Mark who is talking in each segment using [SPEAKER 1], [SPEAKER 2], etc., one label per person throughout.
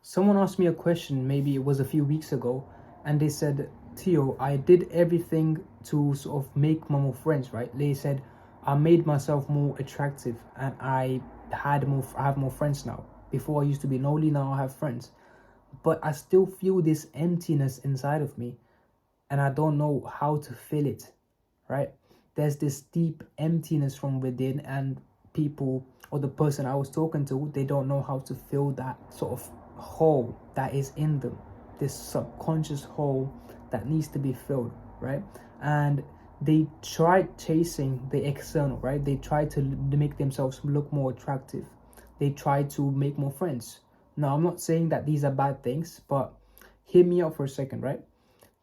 [SPEAKER 1] Someone asked me a question, maybe it was a few weeks ago, and they said, Theo, I did everything to sort of make more friends, right? They said, I made myself more attractive and I have more friends now. Before I used to be lonely, now I have friends. But I still feel this emptiness inside of me and I don't know how to fill it, right? There's this deep emptiness from within, and people or the person I was talking to, they don't know how to fill that sort of hole that is in them, this subconscious hole that needs to be filled, right? And they try chasing the external, right? They try to make themselves look more attractive. They try to make more friends. Now, I'm not saying that these are bad things, but hear me out for a second, right?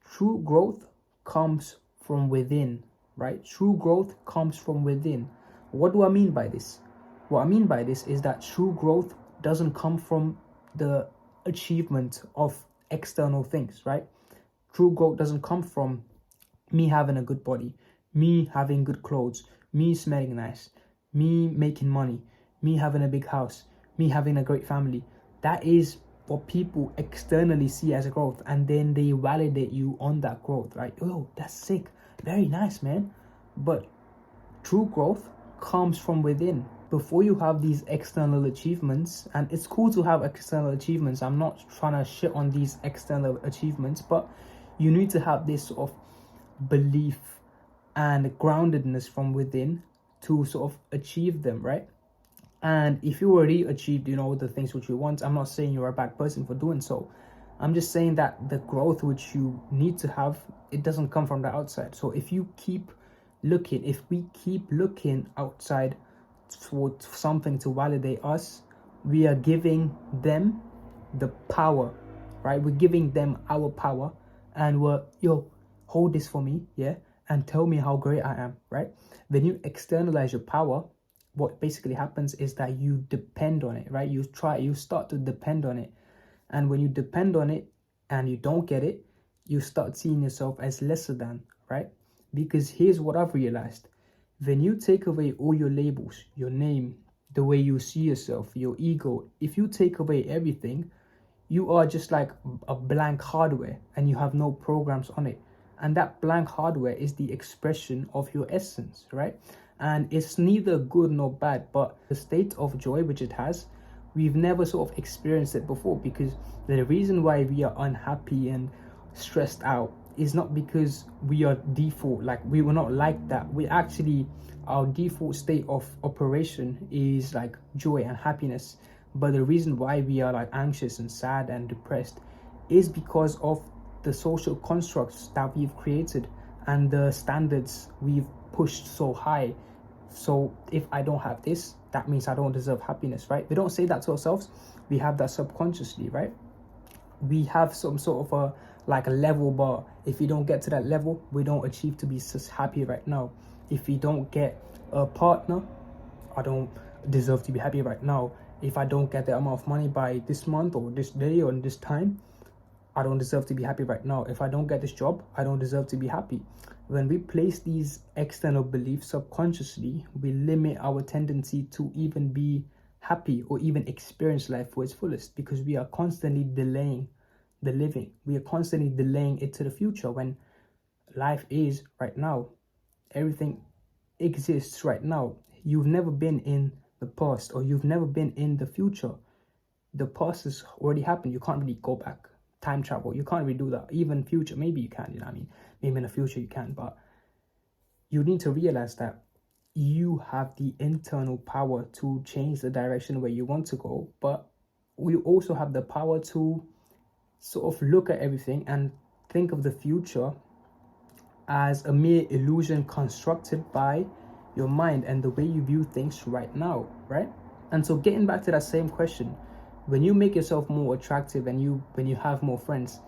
[SPEAKER 1] True growth comes from within, right? True growth comes from within. What do I mean by this? What I mean by this is that true growth doesn't come from the achievement of external things, right? True growth doesn't come from me having a good body, me having good clothes, me smelling nice, me making money, me having a big house, me having a great family. That is what people externally see as a growth, and then they validate you on that growth, right? Oh, that's sick, very nice, man. But true growth comes from within. Before you have these external achievements, and it's cool to have external achievements, I'm not trying to shit on these external achievements, but you need to have this sort of belief and groundedness from within to sort of achieve them, right? And if you already achieved, the things which you want, I'm not saying you're a bad person for doing so. I'm just saying that the growth which you need to have, it doesn't come from the outside. So if we keep looking outside for something to validate us, we are giving them the power, right? We're giving them our power, and hold this for me, yeah, and tell me how great I am, right? When you externalize your power, what basically happens is that you depend on it, right? You start to depend on it. And when you depend on it and you don't get it, you start seeing yourself as lesser than, right? Because here's what I've realized. When you take away all your labels, your name, the way you see yourself, your ego, if you take away everything, you are just like a blank hardware and you have no programs on it. And that blank hardware is the expression of your essence, right? And it's neither good nor bad, but the state of joy which it has, we've never sort of experienced it before, because the reason why we are unhappy and stressed out is not because we are default, like we were not like that. We actually, our default state of operation is like joy and happiness. But the reason why we are like anxious and sad and depressed is because of the social constructs that we've created and the standards we've pushed so high. So if I don't have this, that means I don't deserve happiness, right? We don't say that to ourselves. We have that subconsciously, right? We have some sort of a level bar. If we don't get to that level, we don't achieve to be just happy right now. If we don't get a partner, I don't deserve to be happy right now. If I don't get the amount of money by this month or this day or this time, I don't deserve to be happy right now. If I don't get this job, I don't deserve to be happy. When we place these external beliefs subconsciously, we limit our tendency to even be happy or even experience life for its fullest, because we are constantly delaying the living. We are constantly delaying it to the future when life is right now. Everything exists right now. You've never been in the past, or you've never been in the future. The past has already happened. You can't really go back. Time travel, you can't really do that. Even future, maybe you can, what I mean? Maybe in the future you can, but you need to realize that you have the internal power to change the direction where you want to go, but we also have the power to sort of look at everything and think of the future as a mere illusion constructed by your mind and the way you view things right now, right? And so getting back to that same question, when you make yourself more attractive and when you have more friends,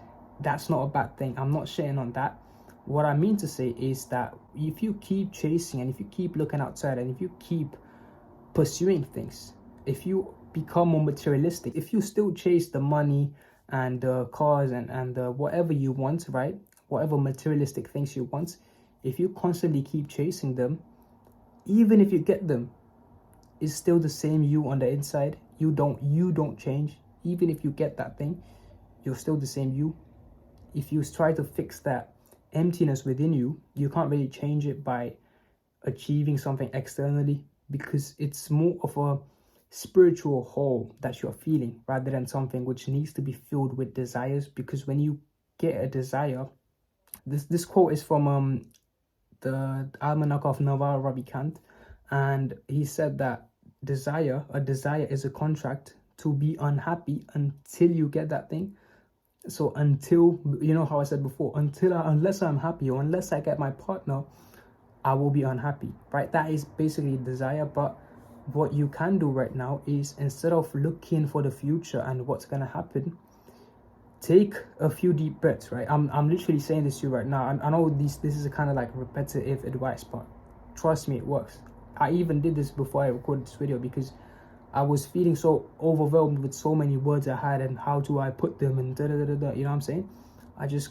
[SPEAKER 1] that's not a bad thing. I'm not shitting on that. What I mean to say is that if you keep chasing and if you keep looking outside and if you keep pursuing things, if you become more materialistic, if you still chase the money and the cars and whatever you want, right? Whatever materialistic things you want, if you constantly keep chasing them, even if you get them, it's still the same you on the inside. You don't change. even if you get that thing, you're still the same you. If you try to fix that emptiness within you, you can't really change it by achieving something externally, because it's more of a spiritual hole that you're feeling rather than something which needs to be filled with desires. Because when you get a desire, this quote is from the Almanac of Naval Ravikant, and he said that a desire is a contract to be unhappy until you get that thing. So until, you know how I said before, unless I'm happy, or unless I get my partner, I will be unhappy, right? That is basically desire. But what you can do right now is, instead of looking for the future and what's gonna happen, take a few deep breaths, right? I'm literally saying this to you right now. I know this is a kind of like repetitive advice, but trust me, it works. I even did this before I recorded this video, because I was feeling so overwhelmed with so many words I had, and how do I put them, and you know what I'm saying? I just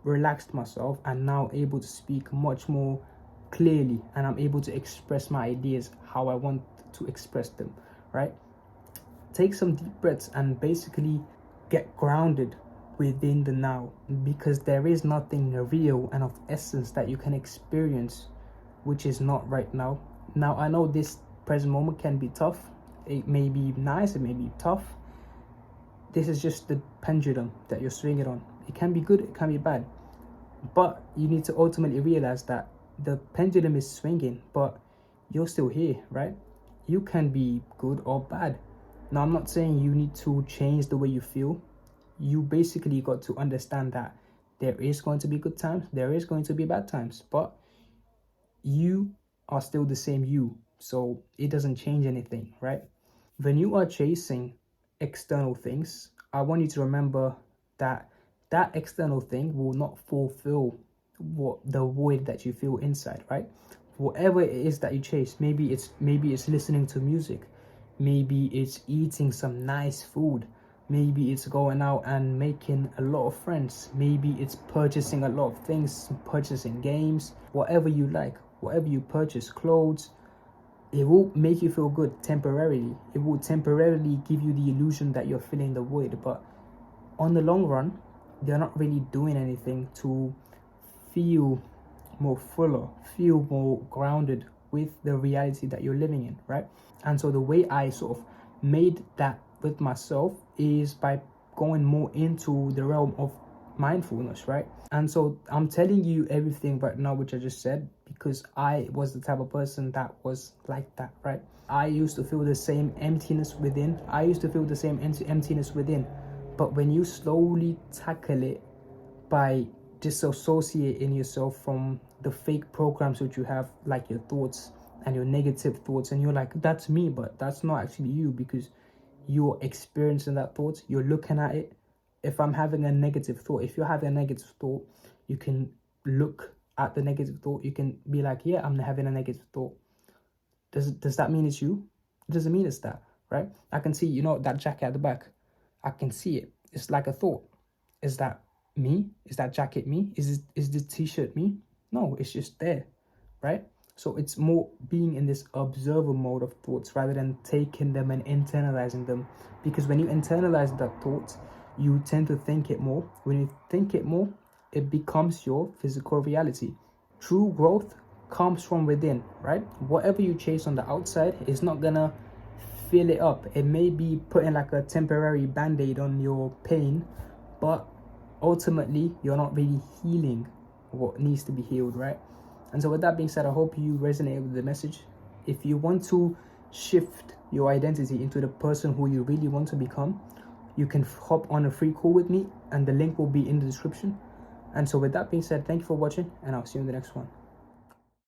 [SPEAKER 1] relaxed myself, and now able to speak much more clearly, and I'm able to express my ideas how I want to express them, right? Take some deep breaths and basically get grounded within the now, because there is nothing real and of essence that you can experience which is not right now. Now, I know this present moment can be tough. It may be nice, it may be tough. This is just the pendulum that you're swinging on. It can be good, it can be bad, but you need to ultimately realize that the pendulum is swinging, but you're still here, right? You can be good or bad. Now, I'm not saying you need to change the way you feel. You basically got to understand that there is going to be good times, there is going to be bad times, but you are still the same you. So it doesn't change anything, right? When you are chasing external things, I want you to remember that that external thing will not fulfill what the void that you feel inside, right? Whatever it is that you chase, maybe it's listening to music, maybe it's eating some nice food, maybe it's going out and making a lot of friends, maybe it's purchasing a lot of things, purchasing games, whatever you like, whatever you purchase, clothes, it will make you feel good temporarily. It will temporarily give you the illusion that you're filling the void, but on the long run, they're not really doing anything to feel more fuller, feel more grounded with the reality that you're living in, right? And so the way I sort of made that with myself is by going more into the realm of mindfulness, right? And so I'm telling you everything right now which I just said because I was the type of person that was like that, right? I used to feel the same emptiness within. But when you slowly tackle it by disassociating yourself from the fake programs which you have, like your thoughts and your negative thoughts, and you're like, that's me, but that's not actually you, because you're experiencing that thought, you're looking at it. If I'm having a negative thought, if you're having a negative thought, you can look at the negative thought. You can be like, yeah, I'm having a negative thought. Does that mean it's you? It doesn't mean it's that, right? I can see, you know, that jacket at the back. I can see it. It's like a thought. Is that me? Is that jacket me? Is this t-shirt me? No, it's just there, right? So it's more being in this observer mode of thoughts rather than taking them and internalizing them. Because when you internalize that thought, you tend to think it more. When you think it more, it becomes your physical reality. True growth comes from within, right? Whatever you chase on the outside is not gonna fill it up. It may be putting like a temporary band-aid on your pain, but ultimately you're not really healing what needs to be healed, right? And so with that being said, I hope you resonate with the message. If you want to shift your identity into the person who you really want to become, you can hop on a free call with me, and the link will be in the description. And so with that being said, thank you for watching, and I'll see you in the next one.